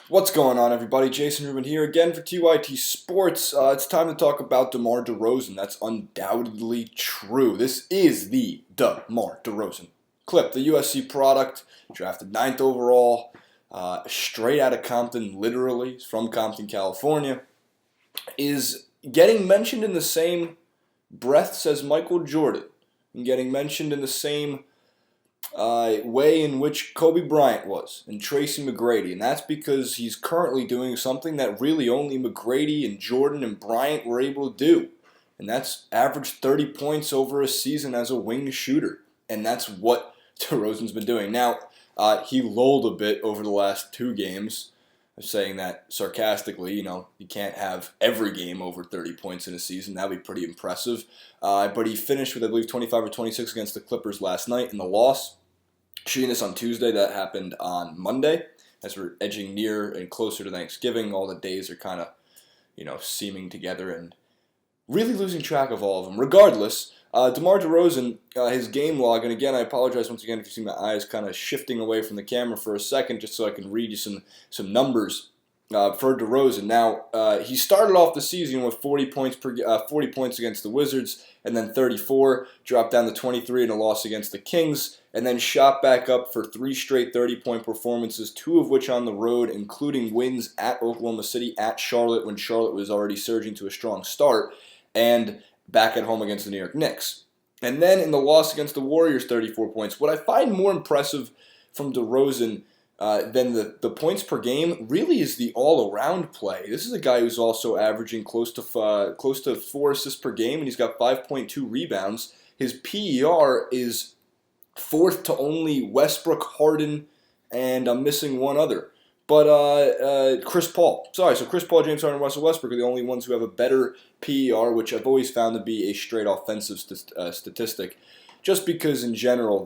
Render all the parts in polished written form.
What's going on, everybody? Jason Rubin here again for TYT Sports. It's time to talk about DeMar DeRozan. That's undoubtedly true. This is the DeMar DeRozan clip. The USC product, drafted 9th overall, straight out of Compton, literally, from Compton, California, is getting mentioned in the same breaths as Michael Jordan, and getting mentioned in the same way in which Kobe Bryant was and Tracy McGrady, and that's because he's currently doing something that really only McGrady and Jordan and Bryant were able to do, and that's average 30 points over a season as a wing shooter, and that's what DeRozan's been doing. Now, he lulled a bit over the last two games. I'm saying that sarcastically. You can't have every game over 30 points in a season. That would be pretty impressive. But he finished with, I believe, 25 or 26 against the Clippers last night in the loss. Shooting this on Tuesday, that happened on Monday. As we're edging near and closer to Thanksgiving, all the days are kind of, seeming together and really losing track of all of them. Regardless, DeMar DeRozan, his game log, and again, I apologize once again if you see my eyes kind of shifting away from the camera for a second, just so I can read you some numbers for DeRozan. Now, he started off the season with 40 points against the Wizards, and then 34, dropped down to 23 in a loss against the Kings, and then shot back up for three straight 30-point performances, two of which on the road, including wins at Oklahoma City, at Charlotte, when Charlotte was already surging to a strong start, and back at home against the New York Knicks. And then in the loss against the Warriors, 34 points. What I find more impressive from DeRozan than the points per game really is the all-around play. This is a guy who's also averaging close to 4 assists per game, and he's got 5.2 rebounds. His PER is fourth to only Westbrook, Harden, and I'm missing one other. But Chris Paul. Sorry, so Chris Paul, James Harden, and Russell Westbrook are the only ones who have a better PER, which I've always found to be a straight offensive statistic. Just because in general,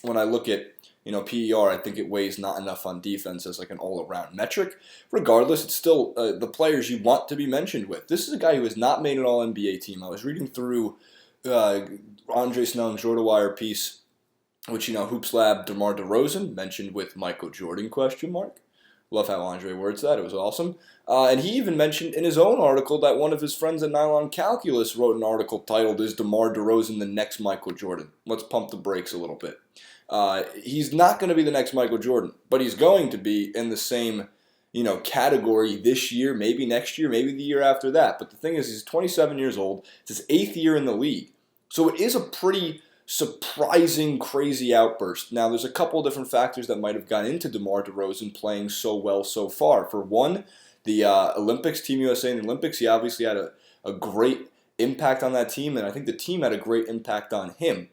when I look at PER, I think it weighs not enough on defense as like an all-around metric. Regardless, it's still the players you want to be mentioned with. This is a guy who has not made an All-NBA team. I was reading through Andre Snelling's RotoWire piece, which, Hoops Lab, DeMar DeRozan, mentioned with Michael Jordan, question mark. Love how Andre words that. It was awesome. And he even mentioned in his own article that one of his friends at Nylon Calculus wrote an article titled, "Is DeMar DeRozan the next Michael Jordan?" Let's pump the brakes a little bit. He's not going to be the next Michael Jordan, but he's going to be in the same, category this year, maybe next year, maybe the year after that. But the thing is, he's 27 years old. It's his 8th year in the league. So it is a pretty surprising, crazy outburst. Now, there's a couple of different factors that might have gone into DeMar DeRozan playing so well so far. For one, the Olympics, Team USA in the Olympics, he obviously had a great impact on that team, and I think the team had a great impact on him.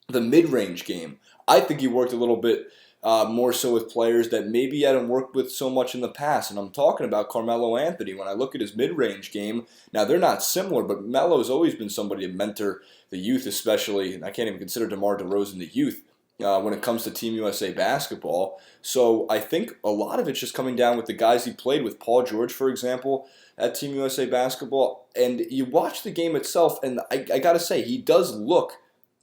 The mid-range game, I think he worked a little bit more so with players that maybe he hadn't worked with so much in the past, and I'm talking about Carmelo Anthony. When I look at his mid-range game, now they're not similar, but Melo's always been somebody to mentor the youth, especially, and I can't even consider DeMar DeRozan the youth when it comes to Team USA basketball. So I think a lot of it's just coming down with the guys he played with. Paul George, for example, at Team USA basketball, and you watch the game itself, and I got to say, he does look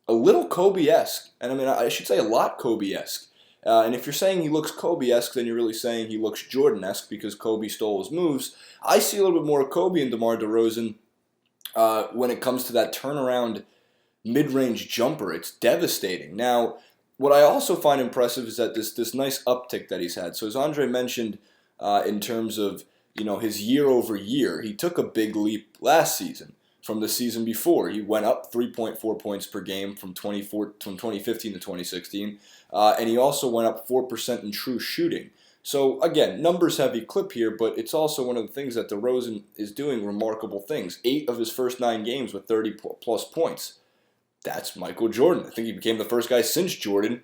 a little Kobe-esque, and I mean, I should say a lot Kobe-esque. And if you're saying he looks Kobe-esque, then you're really saying he looks Jordan-esque because Kobe stole his moves. I see a little bit more Kobe in DeMar DeRozan when it comes to that turnaround mid-range jumper. It's devastating. Now, what I also find impressive is that this nice uptick that he's had. So as Andre mentioned, in terms of his year over year, he took a big leap last season from the season before. He went up 3.4 points per game from 2015 to 2016, and he also went up 4% in true shooting. So again, numbers heavy clip here, but it's also one of the things that DeRozan is doing remarkable things. 8 of his first 9 games with 30 plus points. That's Michael Jordan. I think he became the first guy since Jordan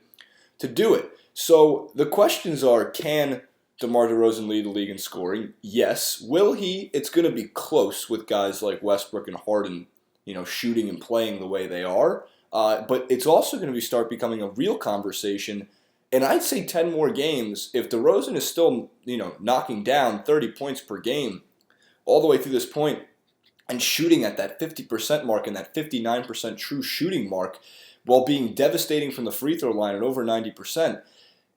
to do it. So the questions are, can DeMar DeRozan lead the league in scoring? Yes. Will he? It's going to be close with guys like Westbrook and Harden, shooting and playing the way they are. But it's also going to start becoming a real conversation. And I'd say 10 more games, if DeRozan is still, knocking down 30 points per game all the way through this point and shooting at that 50% mark and that 59% true shooting mark while being devastating from the free throw line at over 90%,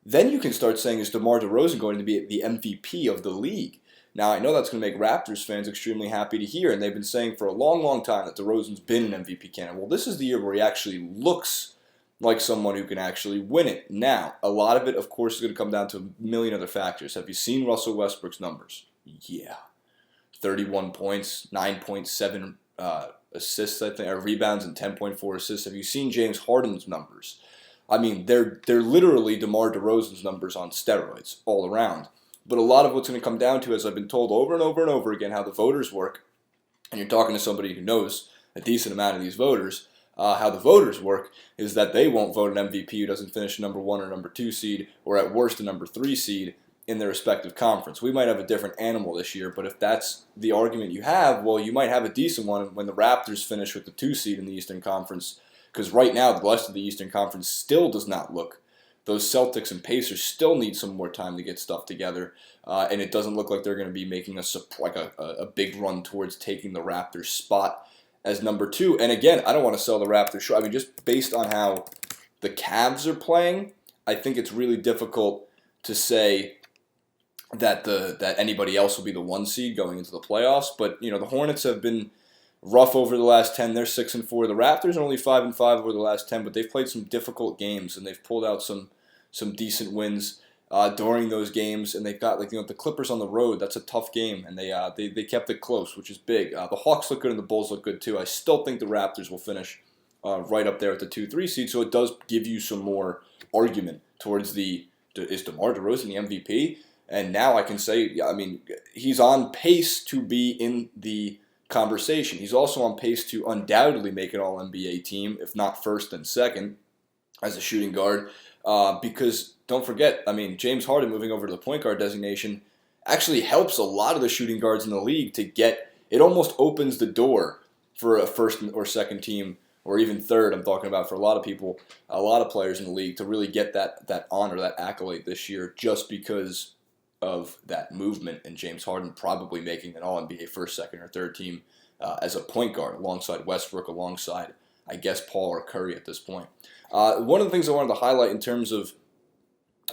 then you can start saying, is DeMar DeRozan going to be the MVP of the league? Now, I know that's going to make Raptors fans extremely happy to hear, and they've been saying for a long, long time that DeRozan's been an MVP candidate. Well, this is the year where he actually looks like someone who can actually win it. Now, a lot of it, of course, is going to come down to a million other factors. Have you seen Russell Westbrook's numbers? Yeah. 31 points, 9.7 assists, I think, or rebounds, and 10.4 assists. Have you seen James Harden's numbers? I mean, they're literally DeMar DeRozan's numbers on steroids all around. But a lot of what's going to come down to, as I've been told over and over and over again, how the voters work, and you're talking to somebody who knows a decent amount of these voters, how the voters work is that they won't vote an MVP who doesn't finish number 1 or number 2 seed, or at worst a number 3 seed in their respective conference. We might have a different animal this year, but if that's the argument you have, well, you might have a decent one when the Raptors finish with the 2 seed in the Eastern Conference, because right now the rest of the Eastern Conference still does not look. Those Celtics and Pacers still need some more time to get stuff together, and it doesn't look like they're going to be making a big run towards taking the Raptors spot as number 2. And again, I don't want to sell the Raptors short. I mean, just based on how the Cavs are playing, I think it's really difficult to say that anybody else will be the 1 seed going into the playoffs. But the Hornets have been rough over the last 10. They're 6-4. The Raptors are only 5-5 over the last 10, but they've played some difficult games and they've pulled out some decent wins during those games. And they've got the Clippers on the road. That's a tough game, and they kept it close, which is big. The Hawks look good and the Bulls look good too. I still think the Raptors will finish right up there at the 2-3 seed. So it does give you some more argument towards is DeMar DeRozan the MVP? And now I can say, I mean, he's on pace to be in the conversation. He's also on pace to undoubtedly make an All-NBA team, if not first, then second, as a shooting guard. Because don't forget, I mean, James Harden moving over to the point guard designation actually helps a lot of the shooting guards in the league to get. It almost opens the door for a first or second team, or even third. I'm talking about for a lot of people, a lot of players in the league to really get that honor, that accolade this year, just because of that movement, and James Harden probably making an All-NBA first, second, or third team as a point guard alongside Westbrook, alongside, I guess, Paul or Curry at this point. One of the things I wanted to highlight in terms of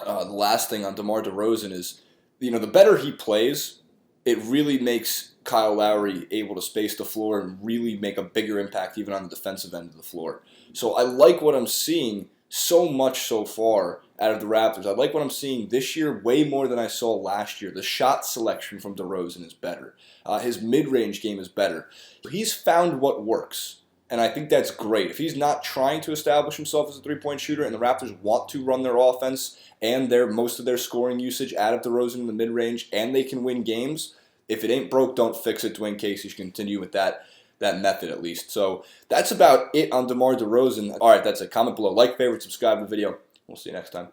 the last thing on DeMar DeRozan is, the better he plays, it really makes Kyle Lowry able to space the floor and really make a bigger impact even on the defensive end of the floor. So I like what I'm seeing so much so far out of the Raptors. I like what I'm seeing this year way more than I saw last year. The shot selection from DeRozan is better. His mid-range game is better. He's found what works, and I think that's great. If he's not trying to establish himself as a three-point shooter and the Raptors want to run their offense and most of their scoring usage out of DeRozan in the mid-range and they can win games, if it ain't broke, don't fix it. Dwayne Casey should continue with that method at least. So that's about it on DeMar DeRozan. All right, that's it. Comment below. Like, favorite, subscribe to the video. We'll see you next time.